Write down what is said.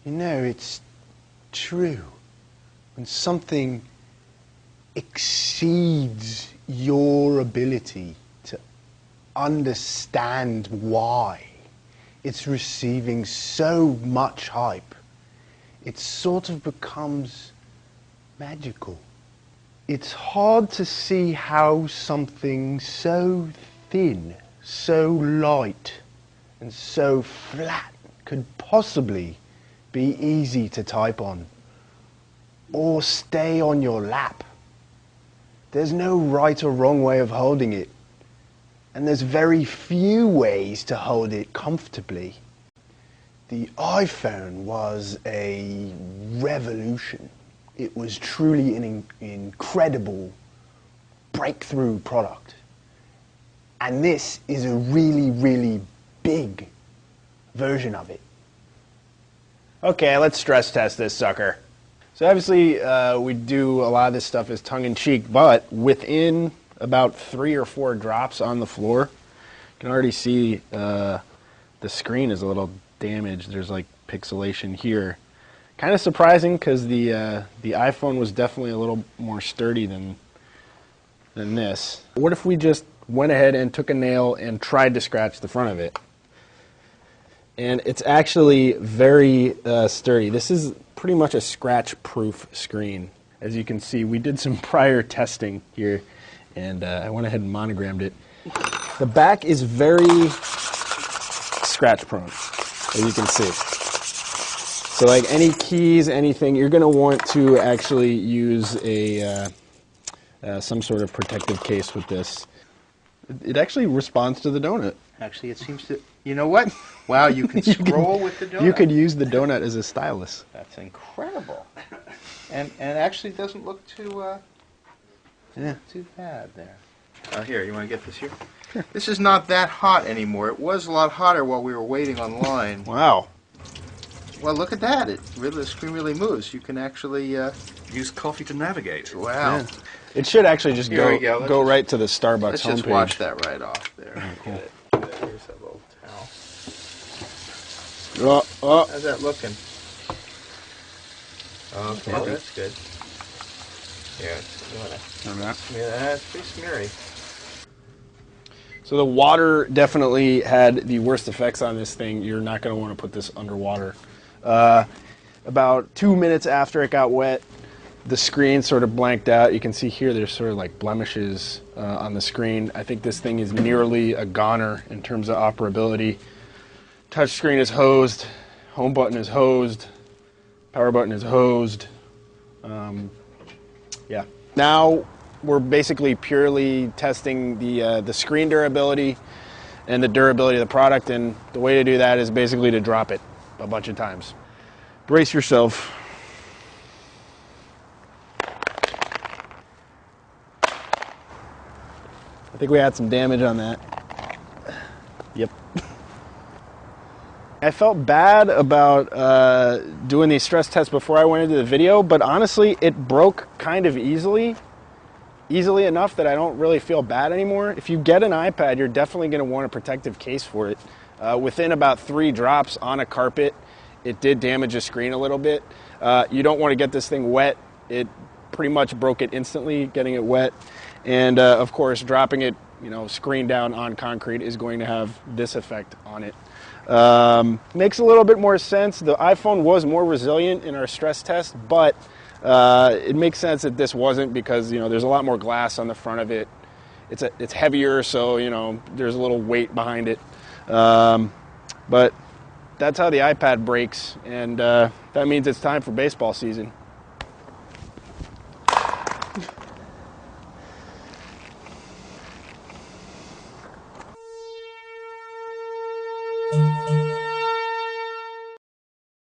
You know, it's true. When something exceeds your ability to understand why it's receiving so much hype, it sort of becomes magical. It's hard to see how something so thin, so light, and so flat could possibly be easy to type on or stay on your lap. There's no right or wrong way of holding it, and there's very few ways to hold it comfortably. The iPhone was a revolution. It was truly an incredible breakthrough product. And this is a really, really big version of it. Okay, let's stress test this sucker. So obviously we do a lot of this stuff as tongue-in-cheek, but within about 3 or 4 drops on the floor, you can already see the screen is a little damaged. There's like pixelation here. Kind of surprising because the iPhone was definitely a little more sturdy than this. What if we just went ahead and took a nail and tried to scratch the front of it? And it's actually very sturdy. This is pretty much a scratch-proof screen. As you can see, we did some prior testing here, and I went ahead and monogrammed it. The back is very scratch-prone, as you can see. So like any keys, anything, you're going to want to actually use a some sort of protective case with this. It actually responds to the donut. Actually, it seems to... You know what? Wow, you can scroll with the donut. You could use the donut as a stylus. That's incredible. And actually doesn't look too too bad there. Here, you want to get this here? Sure. This is not that hot anymore. It was a lot hotter while we were waiting online. Wow. Well, look at that. The screen really moves. You can actually... use coffee to navigate. Wow. Yeah. It should actually just go right to the Starbucks Let's just homepage. wash that right off there. Oh, cool. Here's a little Oh, towel. oh. How's that looking? Okay, Okay. that's good. Here, that's pretty smeary. So the water definitely had the worst effects on this thing. You're not going to want to put this underwater. About 2 minutes after it got wet, the screen sort of blanked out. You can see here there's sort of like blemishes on the screen. I think this thing is nearly a goner in terms of operability. Touch screen is hosed. Home button is hosed. Power button is hosed. Yeah. Now we're basically purely testing the screen durability and the durability of the product, and the way to do that is basically to drop it a bunch of times. Brace yourself. I think we had some damage on that. Yep. I felt bad about doing these stress tests before I went into the video, but honestly, it broke kind of easily enough that I don't really feel bad anymore. If you get an iPad, you're definitely going to want a protective case for it. Within about 3 drops on a carpet, it did damage the screen a little bit. You don't want to get this thing wet. It pretty much broke it instantly, getting it wet. And of course, dropping it, screen down on concrete is going to have this effect on it. Makes a little bit more sense. The iPhone was more resilient in our stress test, but it makes sense that this wasn't because, there's a lot more glass on the front of it. It's heavier, so, there's a little weight behind it. But that's how the iPad breaks, and that means it's time for baseball season.